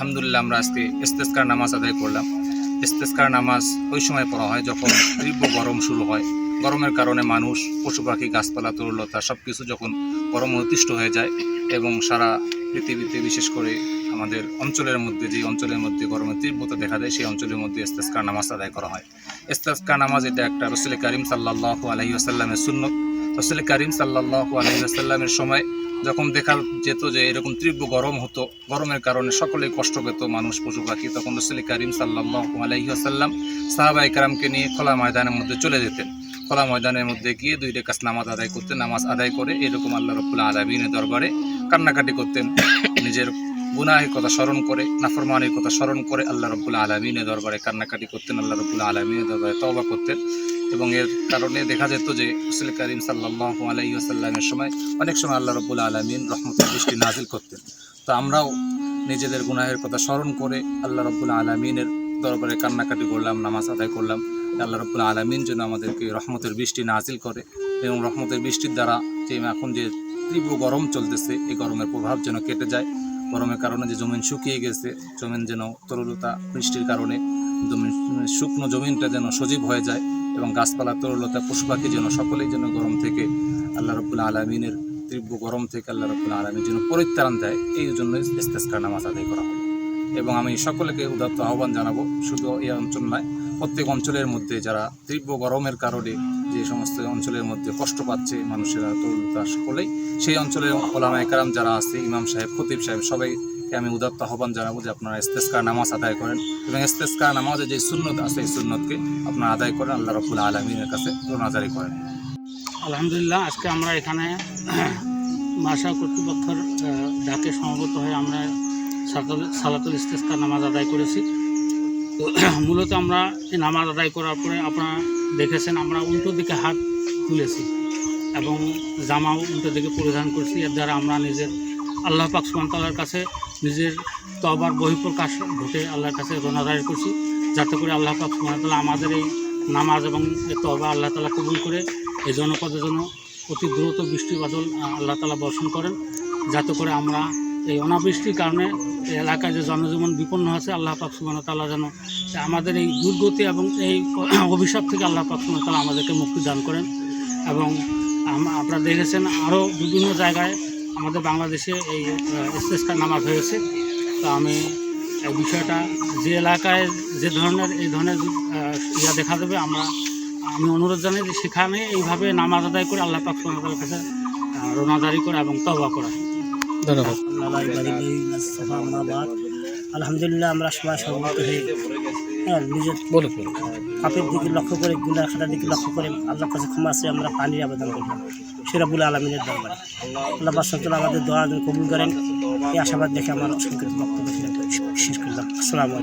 আলহামদুলিল্লাহ আমরা আজকে ইস্তেসকার নামাজ আদায় করলাম। ইস্তেসকার নামাজ ওই সময় পড়া হয় যখন তীব্র গরম শুরু হয়। গরমের কারণে মানুষ, পশু পাখি, গাছপালা, তরুলতা সব কিছু যখন গরম অতিষ্ঠ হয়ে যায় এবং সারা পৃথিবীতে বিশেষ করে আমাদের অঞ্চলের মধ্যে, যে অঞ্চলের মধ্যে গরমের তীব্রতা দেখা যায় সেই অঞ্চলের মধ্যে ইস্তেসকার নামাজ আদায় করা হয়। ইস্তেসকার নামাজ এটা একটা রাসূল কারীম সাল্লাল্লাহু আলাইহি ওয়াসাল্লামের সুন্নত। রাসূল কারীম সাল্লাল্লাহু আলাইহি ওয়াসাল্লামের সময় যখন দেখা যেত যে এরকম তীব্র গরম হতো, গরমের কারণে সকলেই কষ্ট পেত, মানুষ, পশু পাখি, তখন রাসূল কারীম সাল্লাল্লাহু আলাইহি ওয়াসাল্লাম সাহাবায়ে কেরামকে নিয়ে খোলা ময়দানের মধ্যে চলে যেতেন। খোলা ময়দানের মধ্যে গিয়ে 2 রাকাত নামাজ আদায় করতেন। নামাজ আদায় করে এরকম আল্লাহ রাব্বুল আলামিনের দরবারে কান্নাকাটি করতেন, নিজের গুনাহের কথা স্মরণ করে, নাফরমানির কথা স্মরণ করে আল্লাহ রাব্বুল আলামিনের দরবারে কান্নাকাটি করতেন, আল্লাহ রাব্বুল আলামিনের দরবারে তওবা করতেন। এবং এর কারণে দেখা যেত যে রাসূল কারীম সাল্লাল্লাহু আলাইহি ওয়াসাল্লামের সময় অনেক সময় আল্লাহ রাব্বুল আলামিন রহমতের বৃষ্টি নাজিল করতেন। তো আমরাও নিজেদের গুনাহের কথা স্মরণ করে আল্লাহ রাব্বুল আলামিনের দরবারে কান্নাকাটি করলাম, নামাজ আদায় করলাম, আল্লাহ রাব্বুল আলামিন যেন আমাদেরকে রহমতের বৃষ্টি নাজিল করে এবং রহমতের বৃষ্টির দ্বারা যে এখন যে তীব্র গরম চলতেছে এই গরমের প্রভাব যেন কেটে যায়। গরমের কারণে যে জমিন শুকিয়ে গেছে, জমিন যেন তরলতা, বৃষ্টির কারণে জমিন, শুকনো জমিনটা যেন সজীব হয়ে যায় এবং গাছপালা, তরলতা, পশু পাখি যেন সকলেই যেন গরম থেকে আল্লাহ রাব্বুল আলামিনের তীব্র গরম থেকে আল্লাহ রাব্বুল আলামিন যেন পরিত্রাণ দেয়, এই জন্য ইস্তেসকার নামাজ আদায় করা হলো। এবং আমি সকলকে উদাত্ত আহ্বান জানাবো, শুধু এই অঞ্চল নয়, প্রত্যেক অঞ্চলের মধ্যে যারা তীব্র গরমের কারণে যে সমস্ত অঞ্চলের মধ্যে কষ্ট পাচ্ছে মানুষেরা, তরুলতা, সকলেই সেই অঞ্চলের ওলামায়ে কেরাম যারা আছে, ইমাম সাহেব, খতিব সাহেব, সবাইকে আমি উদাত্ত আহ্বান জানাবো যে আপনারা ইস্তেসকার নামাজ আদায় করেন এবং ইস্তেসকার নামাজে যে সুন্নত আছে এই সুন্নতকে আপনারা আদায় করেন, আল্লাহ রাব্বুল আলামিনের কাছে রোনাজারি করেন। আলহামদুলিল্লাহ, আজকে আমরা এখানে মাশা কর্তৃপক্ষের ডাকে সমবেত হয়ে আমরা সালাতুল ইস্তেসকার নামাজ আদায় করেছি। তো মূলত আমরা এই নামাজ আদায় করার পরে আপনারা দেখেছেন আমরা উল্টো দিকে হাত তুলেছি এবং জামাও উল্টো দিকে পরিধান করছি। এর দ্বারা আমরা নিজের আল্লাহ পাক সুবহানাহু ওয়া তাআলার কাছে নিজের তওবার বহিঃপ্রকাশ ঘটে আল্লাহর কাছে রোনাজারি করছি, যাতে করে আল্লাহ পাক সুবহানাহু ওয়া তাআলা আমাদের এই নামাজ এবং তওবা আল্লাহ তাআলা কবুল করে এই জনপদের জন্য অতি দ্রুত বৃষ্টি বাদল আল্লাহ তাআলা বর্ষণ করেন, যাতে করে আমরা এই অনাবৃষ্টির কারণে এই এলাকায় যে জনজীবন বিপন্ন আছে আল্লাহ পাক সুবহানাহু ওয়া তাআলা যেন আমাদের এই দুর্গতি এবং এই অভিশাপ থেকে আল্লাহ পাক সুবহানাহু ওয়া তাআলা আমাদেরকে মুক্তি দান করেন। এবং আপনারা দেখেছেন আরও বিভিন্ন জায়গায় আমাদের বাংলাদেশে এই ইস্তেসকার নামাজ হয়েছে। তো আমি এই বিষয়টা যে এলাকায় যে ধরনের এই ধরনের দেখা দেবে আমি অনুরোধ জানাই যে সেখানে এইভাবে নামাজ আদায় করে আল্লাহ পাক সুবহানাহু ওয়া তাআলার কাছে রোনাজারি করা এবং তওবা করা। ধন্যবাদ। আলহামদুলিল্লাহ, আমরা সবাই সমবেত হয়ে নিজের পাপের দিকে লক্ষ্য করে, গুনাহ খাতার দিকে লক্ষ্য করে আল্লাহর কাছে ক্ষমা চেয়ে আমরা পানির আবেদন করলাম রব্বুল আলামিনের দরবারে। আল্লাহ পাক সুবহানাহু ওয়া তাআলা আমাদের দোয়া কবুল করেন, এই আশাবাদ দেখে আমার সংক্ষিপ্ত বক্তব্য শেষ করলাম। আসসালামু আলাইকুম।